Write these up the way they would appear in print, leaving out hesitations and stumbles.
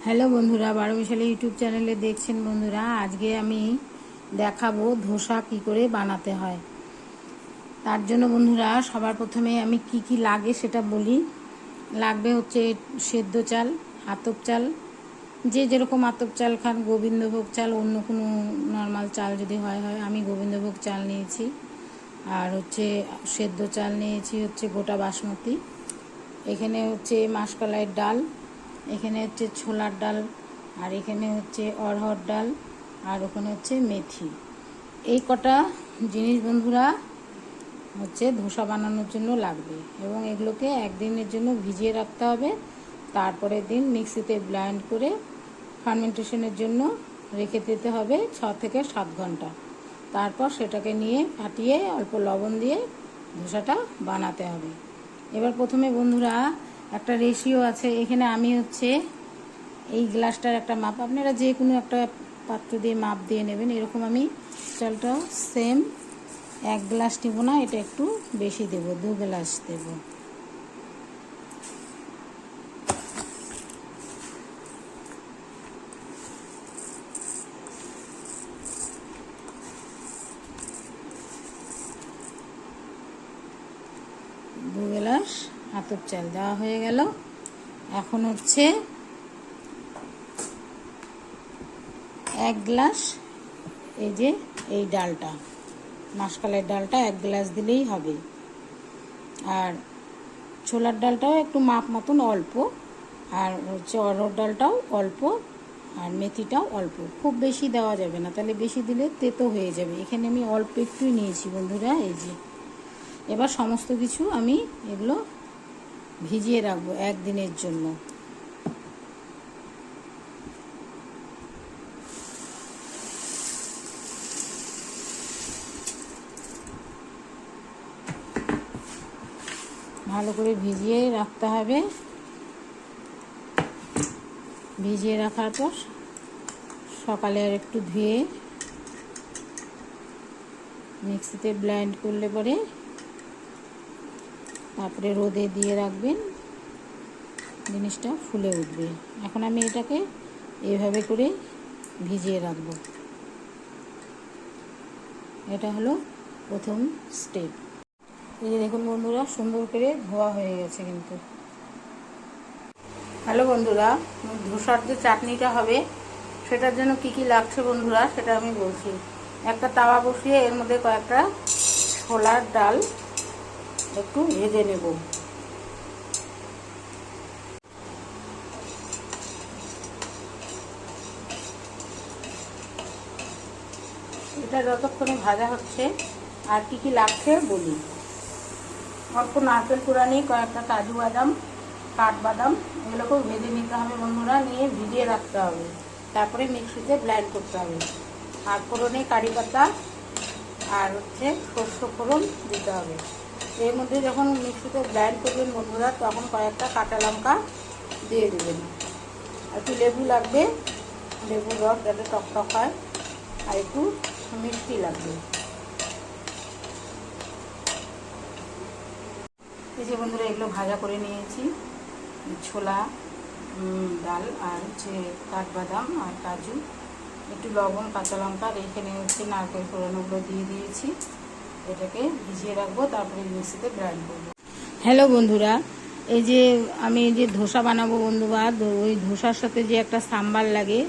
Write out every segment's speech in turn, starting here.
Hello বন্ধুরা, 12 মিশালি YouTube চ্যানেলে দেখছেন বন্ধুরা। আজকে আমি দেখাবো ধোসা কি করে বানাতে হয়। তার জন্য বন্ধুরা সবার প্রথমে আমি কি কি লাগে সেটা বলি। লাগবে হচ্ছে সেদ্ধ চাল, আতপ চাল, যে যেরকম আতপ চাল খান, গোবিন্দভোগ চাল, অন্য কোনো নর্মাল চাল যদি হয়। আমি গোবিন্দভোগ চাল নিয়েছি। আর হচ্ছে সেদ্ধ চাল নিয়েছি হচ্ছে গোটা বাসমতি। এখানে হচ্ছে মাসকলাইয়ের ডাল, এখানে হচ্ছে ছোলার ডাল, আর এখানে হচ্ছে অড়হর ডাল, আর ওখানে হচ্ছে মেথি। এই কটা জিনিস বন্ধুরা হচ্ছে ধোসা বানানোর জন্য লাগবে, এবং এগুলোকে একদিনের জন্য ভিজিয়ে রাখতে হবে। তারপরের দিন মিক্সিতে ব্লেন্ড করে ফার্মেন্টেশনের জন্য রেখে দিতে হবে 6 থেকে 7 ঘন্টা। তারপর সেটাকে নিয়ে ফাটিয়ে অল্প লবণ দিয়ে ধোসাটা বানাতে হবে। এবার প্রথমে বন্ধুরা একটা রেশিও আছে। এখানে আমি হচ্ছে এই গ্লাসটার একটা মাপ, আপনারা যে কোনো একটা পাত্র দিয়ে মাপ দিয়ে নেবেন। এরকম আমি চালটাও সেম 1 গ্লাস নেব না, এটা একটু বেশি দেব, 2 গ্লাস দেব। দু গ্লাস আতপ চাল দেওয়া হয়ে গেল। এখন হচ্ছে 1 গ্লাস এই যে এই ডালটা, মাসকলাইয়ের ডালটা 1 গ্লাস দিলেই হবে। আর ছোলার ডালটাও একটু মাপ মতন অল্প, আর হচ্ছে অড়হর ডালটাও অল্প, আর মেথিটাও অল্প। খুব বেশি দেওয়া যাবে না, তাহলে বেশি দিলে তেতো হয়ে যাবে। এখানে আমি অল্প একটুই নিয়েছি বন্ধুরা। এই যে এবার সমস্ত কিছু আমি এগুলো ভিজিয়ে রাখবো একদিনের জন্য। ভালো করে ভিজিয়ে রাখতে হবে। ভিজিয়ে রাখার পর সকালে আর একটু ধুয়ে মিক্সিতে ব্লেন্ড করলে পরে তারপরে রোদে দিয়ে রাখবেন, জিনিসটা ফুলে উঠবে। এখন আমি এটাকে এইভাবে করে ভিজিয়ে রাখবো। এটা হলো প্রথম স্টেপ। এই যে দেখুন বন্ধুরা, সুন্দর করে ধোয়া হয়ে গেছে কিন্তু। হ্যালো বন্ধুরা, ধোসার যে চাটনিটা হবে সেটার জন্য কি কি লাগছে বন্ধুরা সেটা আমি বলছি। একটা তাওয়া বসিয়ে এর মধ্যে কয়েকটা ছোলার ডাল একটু ভেজে নেব। এটা যতক্ষণে ভাজা হচ্ছে আর কি কি লাগছে বলি। অল্প নারকেল কুড়ানি, কয়েকটা কাজু বাদাম, কাঠবাদাম, এগুলোকেও ভেজে নিতে হবে বন্ধুরা। নিয়ে ভিজিয়ে রাখতে হবে, তারপরে মিক্সিতে ব্লেন্ড করতে হবে। আর ফোড়নে কারি পাতা আর হচ্ছে সর্ষে ফোড়ন দিতে হবে। এর মধ্যে যখন মিক্সিতে ব্লেন্ড করবেন বন্ধুরা, তখন কয়েকটা কাঁচা লঙ্কা দিয়ে দেবেন। একটু লেবু লাগবে, লেবুর রস যাতে টকটক হয়, আর একটু মিষ্টি লাগবে। এই যে বন্ধুরা এগুলো ভাজা করে নিয়েছি, ছোলা ডাল আর হচ্ছে কাঠবাদাম আর কাজু, একটু লবণ, কাঁচা লঙ্কা, এখানে হচ্ছে নারকেল ফোড়নগুলো দিয়ে দিয়েছি। এটাকে ভিজিয়ে রাখবো, তারপরে মিক্সিতে ব্লেন্ড করবো। হ্যালো বন্ধুরা, এই যে আমি যে ধোসা বানাবো বন্ধুরা, ওই ধোসার সাথে যে একটা সাম্বার লাগে,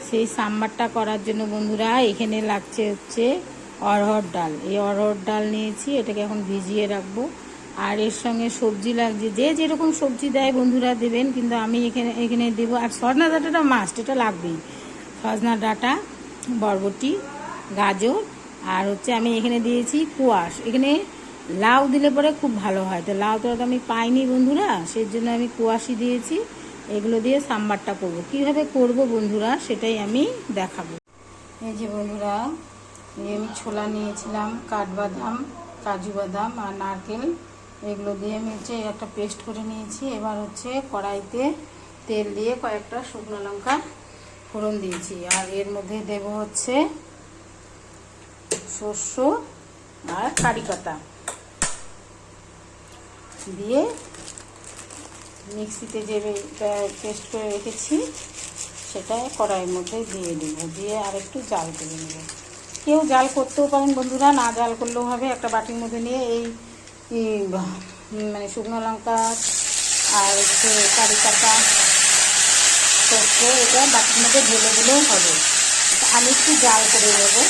সেই সাম্বারটা করার জন্য বন্ধুরা এখানে লাগছে হচ্ছে অড়হর ডাল। এই অড়হর ডাল নিয়েছি, এটাকে এখন ভিজিয়ে রাখবো। আর এর সঙ্গে সবজি লাগছে, যে যেরকম সবজি দেয় বন্ধুরা দেবেন, কিন্তু আমি এখানে দেবো। আর সজনা ডাঁটাটা মাস্ট, এটা লাগবেই। সজনা ডাঁটা, বরবটি, গাজর, আর হচ্ছে আমি এখানে দিয়েছি কোয়াশ। এখানে লাউ দিলে পরে খুব ভালো হয়, তো লাউ তো আমি পাইনি বন্ধুরা, সেই জন্য আমি কোয়াশই দিয়েছি। এগুলো দিয়ে সাম্বারটা করব। কিভাবে করব বন্ধুরা সেটাই আমি দেখাবো। এই যে বন্ধুরা, আমি ছোলা নিয়েছিলাম, কাঠবাদাম, কাজু বাদাম আর নারকেল, এগুলো দিয়ে আমি হচ্ছে একটা পেস্ট করে নিয়েছি। এবার হচ্ছে কড়াইতে তেল দিয়ে কয়েকটা শুকনো লঙ্কা ফোড়ন দিয়েছি। আর এর মধ্যে দেব হচ্ছে সর্ষ আর কারি পাতা দিয়ে মিক্সিতে যে পেস্ট করে রেখেছি সেটা কড়াইয়ের মধ্যে দিয়ে দেবো, দিয়ে আর একটু জাল করে নেব। কেউ জাল করতেও পারেন বন্ধুরা, না জাল করলেও হবে। একটা বাটির মধ্যে নিয়ে এই মানে শুকনো লঙ্কা আর একটু কারি পাতা সর্ষে এটা বাটির মধ্যে ঢেলে দিলেও হবে। আমি একটু জাল করে নেবো।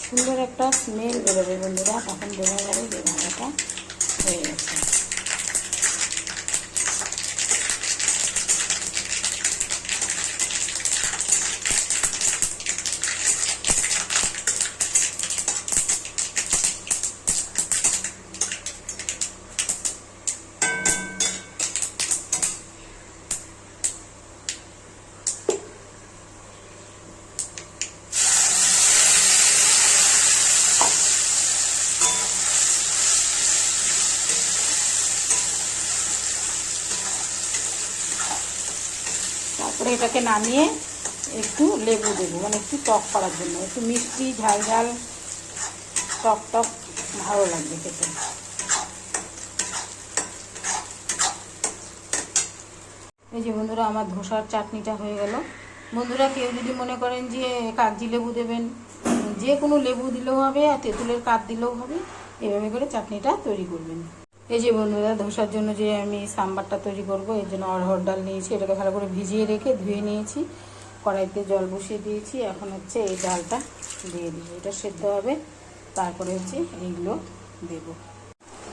সুন্দর একটা স্মেল বেরোবে বন্ধুরা, তখন বোঝা যাবে যে ভাজাটা হয়ে গেছে। তারপরে এটাকে নামিয়ে একটু লেবু দেবো, মানে একটু টক করার জন্য। একটু মিষ্টি ঝাল ঝাল টক টক ভালো লাগবে খেতে। এই যে বন্ধুরা আমার ধোসার চাটনিটা হয়ে গেল। বন্ধুরা কেউ যদি মনে করেন যে কাগজি লেবু দেবেন, যে কোনো লেবু দিলেও হবে, আর তেঁতুলের কাঠ দিলেও হবে। এভাবে করে চাটনিটা তৈরি করবেন। এই যে বন্ধুরা ধোসার জন্য যে আমি সাম্বারটা তৈরি করব, এর জন্য অড়হর ডাল নিয়েছি, এটাকে ভালো করে ভিজিয়ে রেখে ধুয়ে নিয়েছি, কড়াইতে জল বসিয়ে দিয়েছি। এখন হচ্ছে এই ডালটা দিয়ে দিব, এটা সেদ্ধ হবে, তারপরে হচ্ছে এইগুলো দেব।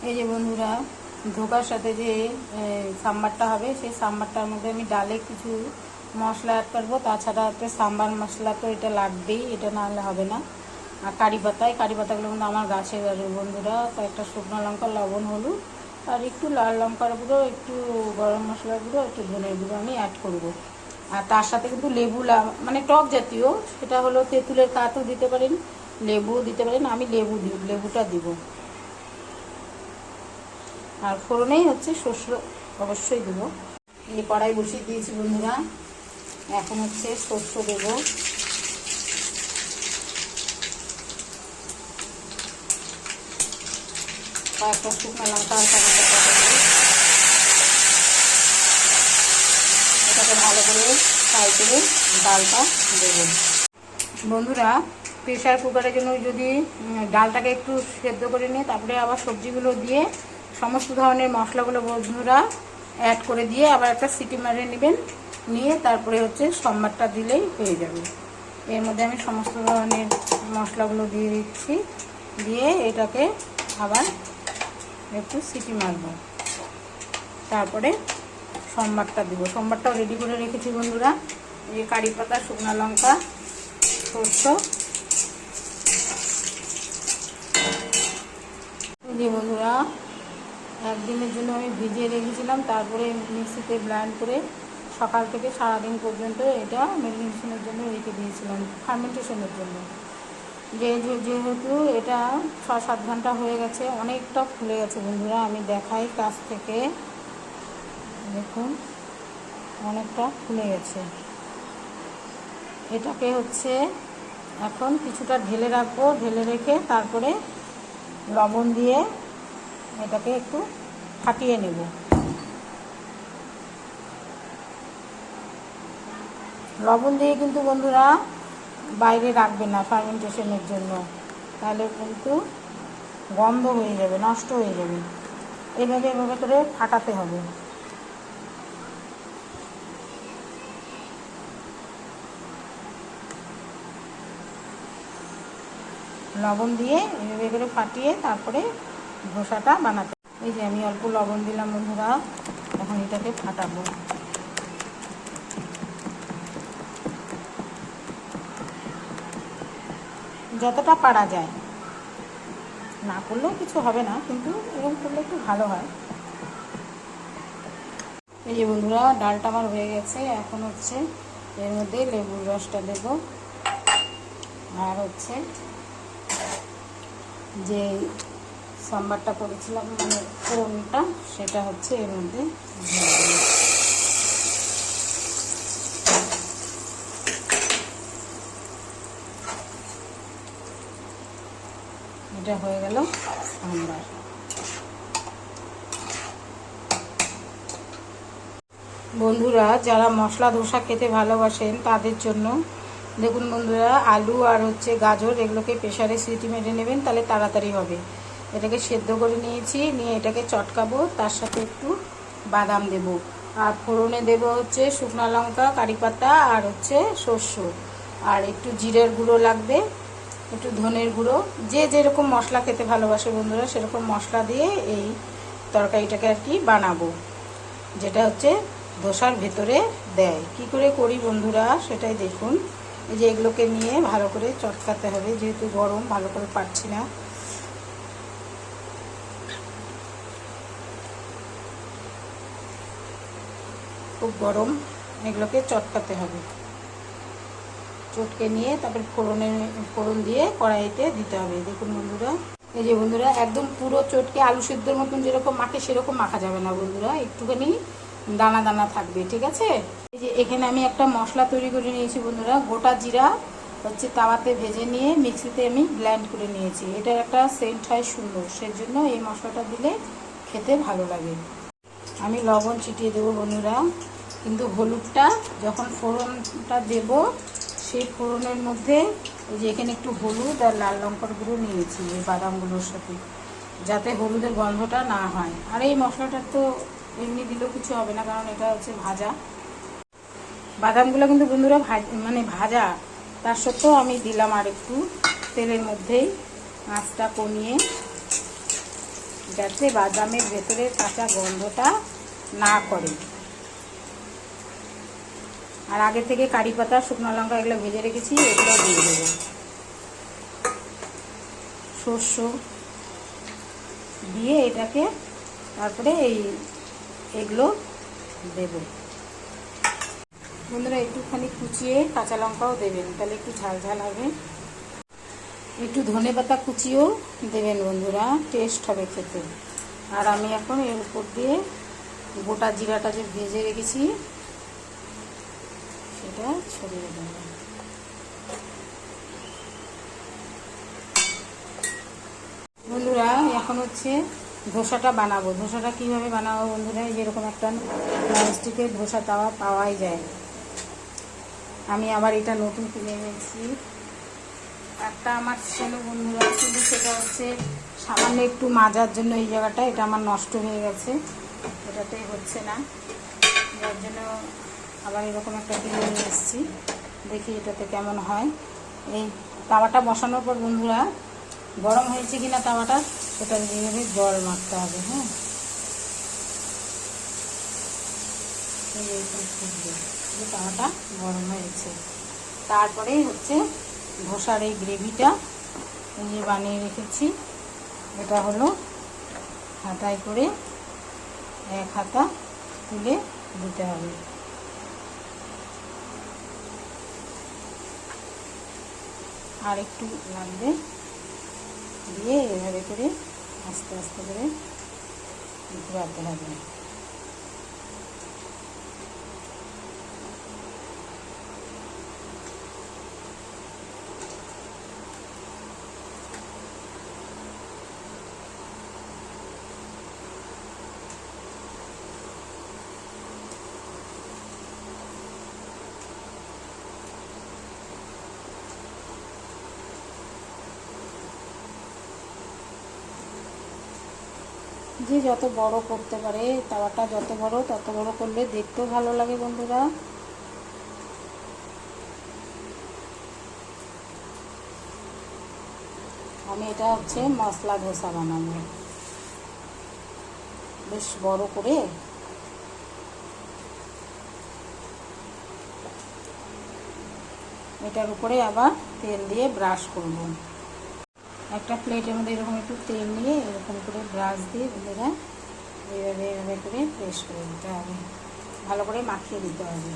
এই যে বন্ধুরা ধোকার সাথে যে সাম্বারটা হবে, সেই সাম্বারটার মধ্যে আমি ডালে কিছু মশলা অ্যাড করবো। তাছাড়া একটা সাম্বার মশলা তো এটা লাগবেই, এটা না হলে হবে না। আর কারি পাতাগুলো কিন্তু আমার গাছের আর বন্ধুরা, কয়েকটা শুকনো লঙ্কা, লবণ, হলুদ আর একটু লাল লঙ্কার গুঁড়ো, একটু গরম মশলার গুঁড়ো, একটু ধনের গুঁড়ো আমি অ্যাড করব। আর তার সাথে কিন্তু লেবু, মানে টক জাতীয়, সেটা হলো তেঁতুলের কাঠও দিতে পারেন, লেবুও দিতে পারেন। আমি লেবুটা দিব। আর ফোড়নেই হচ্ছে সর্ষে অবশ্যই দেবো। এই কড়াই বসিয়ে দিয়েছি বন্ধুরা, এখন হচ্ছে সর্ষে দেবো। কয়েকটা শুকনো লঙ্কা আর এটাকে ভালো করে ফ্রাই করে ডালটা দেবো। বন্ধুরা প্রেশার কুকারের জন্য যদি ডালটাকে একটু সেদ্ধ করে নিয়ে তারপরে আবার সবজিগুলো দিয়ে সমস্ত ধরনের মশলাগুলো বন্ধুরা অ্যাড করে দিয়ে আবার একটা সিটি মারিয়ে নেবেন, নিয়ে তারপরে হচ্ছে সম্বারটা দিলেই হয়ে যাবে। এর মধ্যে আমি সমস্ত ধরনের মশলাগুলো দিয়ে দিচ্ছি, দিয়ে এটাকে আবার একটু সিটি মারবো, তারপরে সম্বারটা দিব। সম্বারটাও রেডি করে রেখেছি বন্ধুরা। এই কারি পাতা, শুকনো লঙ্কা, সরষে। যে বন্ধুরা একদিনের জন্য আমি ভিজিয়ে রেখেছিলাম, তারপরে মিক্সিতে ব্লেন্ড করে সকাল থেকে সারাদিন পর্যন্ত এটা ম্যারিনেশনের জন্য রেখে দিয়েছিলাম, ফার্মেন্টেশনের জন্য। যেহেতু এটা 6-7 ঘন্টা হয়ে গেছে, অনেকটা ফুলে গেছে বন্ধুরা। আমি দেখাই কাছ থেকে, দেখুন অনেকটা ফুলে গেছে। এটাকে হচ্ছে এখন কিছুটা ঢেলে রাখবো, ঢেলে রেখে তারপরে লবণ দিয়ে এটাকে একটু ফাটিয়ে নেব। লবণ দিয়ে কিন্তু বন্ধুরা বাইরে রাখবে না ফার্মেন্টেশনের জন্য, তাহলে কিন্তু গন্ধ হয়ে যাবে, নষ্ট হয়ে যাবে। এভাবে করে ফাটাতে হবে। লবণ দিয়ে এভাবে করে ফাটিয়ে তারপরে ধোসাটা বানাতে। এই যে আমি অল্প লবণ দিলাম বন্ধুরা, এখন এটাকে ফাটাবো। যতটা পারা যায়, না করলেও কিছু হবে না, কিন্তু এরকম করলে একটু ভালো হয়। এই যে বন্ধুরা ডালটা আমার হয়ে গেছে, এখন হচ্ছে এর মধ্যে লেবুর রসটা দেব, আর হচ্ছে যে সাম্বারটা করেছিলাম মানে ফোড়নটা, সেটা হচ্ছে এর মধ্যে ঢেলে দেব। এটা হয়ে গেল সাম্বার। বন্ধুরা, যারা মশলা ধোসা খেতে ভালোবাসেন তাদের জন্য দেখুন বন্ধুরা, আলু আর হচ্ছে গাজর এগুলোকে প্রেসারে সিটি মেরে নেবেন, তাহলে তাড়াতাড়ি হবে। এটাকে সেদ্ধ করে নিয়েছি, নিয়ে এটাকে চটকাবো, তার সাথে একটু বাদাম দেব, আর ফোড়নে দেব হচ্ছে শুকনো লঙ্কা, কারি পাতা আর হচ্ছে সর্ষ, আর একটু জিরের গুঁড়ো লাগবে, একটু ধনের গুঁড়ো, যে যেরকম মশলা খেতে ভালোবাসে বন্ধুরা সেরকম মশলা দিয়ে এই তরকারিটাকে আর কি বানাবো, যেটা হচ্ছে ধোসার ভেতরে দেয়। কি করে করি বন্ধুরা সেটাই দেখুন। এই যে এগুলোকে নিয়ে ভালো করে চটকাতে হবে, যেহেতু গরম ভালো করে পারছি না। খুব গরম, এগুলোকে চটকাতে হবে। চটকে নিয়ে তারপর ফোড়ন দিয়ে কড়াইতে দিতে হবে। দেখুন বন্ধুরা, এই যে বন্ধুরা একদম পুরো চটকে আলু সিদ্ধর মতন যেরকম মাখে সেরকম মাখা যাবে না বন্ধুরা, একটুখানি দানা দানা থাকবে, ঠিক আছে। এই যে এখানে আমি একটা মশলা তৈরি করে নিয়েছি বন্ধুরা, গোটা জিরা হচ্ছে তাওয়াতে ভেজে নিয়ে মিক্সিতে আমি ব্লেন্ড করে নিয়েছি। এটার একটা সেন্ট হয় সুন্দর, সেজন্য এই মশলাটা দিলে খেতে ভালো লাগে। আমি লবণ ছিটিয়ে দেবো বন্ধুরা, কিন্তু হলুদটা যখন ফোড়নটা দেব সেই ফোড়নের মধ্যে এই যে এখানে একটু হলুদ আর লাল লঙ্কার গুঁড়ো নিয়েছি এই বাদামগুলোর সাথে, যাতে হলুদের গন্ধটা না হয়। আর এই মশলাটা তো এমনি দিলেও কিছু হবে না, কারণ এটা হচ্ছে ভাজা বাদামগুলো, কিন্তু বন্ধুরা ভাজা, তার সত্ত্বেও আমি দিলাম আর একটু তেলের মধ্যেই আঁচটা কমিয়ে, যাতে বাদামের ভেতরে কাঁচা গন্ধটা না করে। আর আগে থেকে কারি পাতা, শুকনো লঙ্কা এগুলো ভেজে রেখেছি, এগুলো দিয়ে দেবো। সর্ষ দিয়ে এটাকে তারপরে এগুলো দেব বন্ধুরা। একটুখানি কুচিয়ে কাঁচা লঙ্কাও দেবেন, তাহলে একটু ঝাল ঝাল হবে। একটু ধনে পাতা কুচিও দেবেন বন্ধুরা, টেস্ট হবে খেতে। আর আমি এখন এর উপর দিয়ে গোটা জিরাটা যে ভেজে রেখেছি সেটা ছড়িয়ে দেব। বন্ধুরা এখন হচ্ছে ধোসাটা বানাবো। ধোসাটা কিভাবে বানাবো বন্ধুরা, যেরকম একটা ননস্টিকের ধোসা তাওয়া পাওয়াই যায়। আমি আবার এটা নতুন কিনে এনেছি। একটা আমার ছিল বন্ধুরা, কিন্তু সেটা হচ্ছে সামান্য একটু মাজার জন্য এই জায়গাটা এটা আমার নষ্ট হয়ে গেছে, এটাতেই হচ্ছে না, যার জন্য আবার এরকম একটা কিনে নিয়ে এসেছি। দেখি এটাতে কেমন হয়। এই তাওয়াটা বসানোর পর বন্ধুরা গরম হয়েছে কিনা তাওয়াটা সেটা এইভাবে জল মারতে হবে। হ্যাঁ, এই তাওয়াটা গরম হয়েছে। তারপরেই হচ্ছে ধোসার এই গ্রেভিটা যে বানিয়ে রেখেছি, এটা হলো হাতায় করে এক হাতা তুলে দিতে হবে। আর একটু লাগবে, দিয়ে এভাবে করে আস্তে আস্তে করে ঘোরাতে হবে। যে যত বড় করতে পারে, তাওয়াটা যত বড় তত বড় করলে দেখতেও ভালো লাগে বন্ধুরা। আমি এটা হচ্ছে মশলা ধোসা বানাবো, বেশ বড় করে। এটার উপরে আবার তেল দিয়ে ব্রাশ করব। একটা প্লেটের মধ্যে এরকম একটু তেল নিয়ে এরকম করে ব্রাশ দিয়ে বন্ধুরা এইভাবে করে প্রেস করে দিতে হবে, ভালো করে মাখিয়ে দিতে হবে।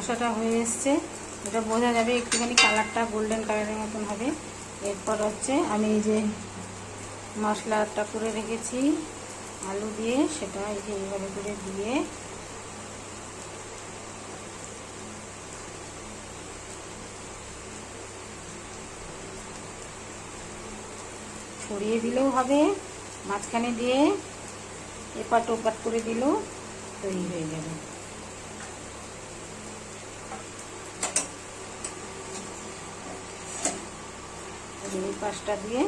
ধোসাটা হয়ে এসছে, এটা বোঝা যাবে, একটুখানি কালারটা গোল্ডেন কালারের মতন হবে। এরপর হচ্ছে আমি এই যে মশলাটা করে রেখেছি আলু দিয়ে, সেটা এই যে এইভাবে করে দিয়ে ছড়িয়ে দিলেও হবে, মাঝখানে দিয়ে এপাট ওপাট করে দিলেও তৈরি হয়ে যাবে। এই পাশটা দিয়ে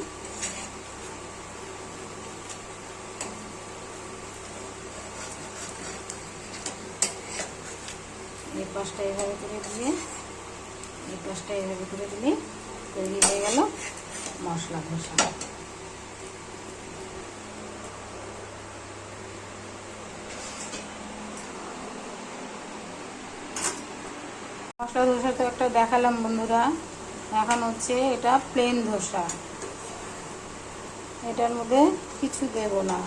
এই পাশটা এভাবে করে দিয়ে এই পাশটা এভাবে করে দিলে তৈরি হয়ে গেল মশলা ধোসা। মশলা ধোসা তো একটা দেখালাম বন্ধুরা, এখন হচ্ছে এটা প্লেন ধোসা, এটার মধ্যে কিছু দেব না।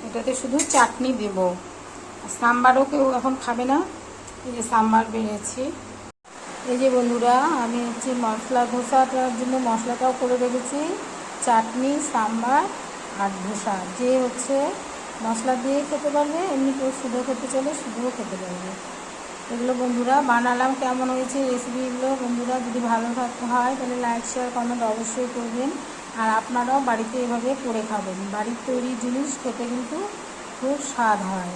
এটাতে শুধু চাটনি দেব, সাম্বারও কেউ এখন খাবে না, এই যে সাম্বার বেড়েছি। এই যে বন্ধুরা আমি হচ্ছে মশলা ধোসাটার জন্য মশলাটাও করে রেখেছি, চাটনি, সাম্বার আর ধোসা। যে হচ্ছে মশলা দিয়ে খেতে পারবে, এমনি কেউ শুধু খেতে চাইলে শুধুও খেতে পারবে। এগুলো বন্ধুরা বানালাম, কেমন হয়েছে রেসিপিগুলো বন্ধুরা যদি ভালো হয় তাহলে লাইক শেয়ার কমেন্ট অবশ্যই করবেন। আর আপনারাও বাড়িতে এভাবে করে খাবেন, বাড়ির তৈরি জিনিস খেতে কিন্তু খুব স্বাদ হয়।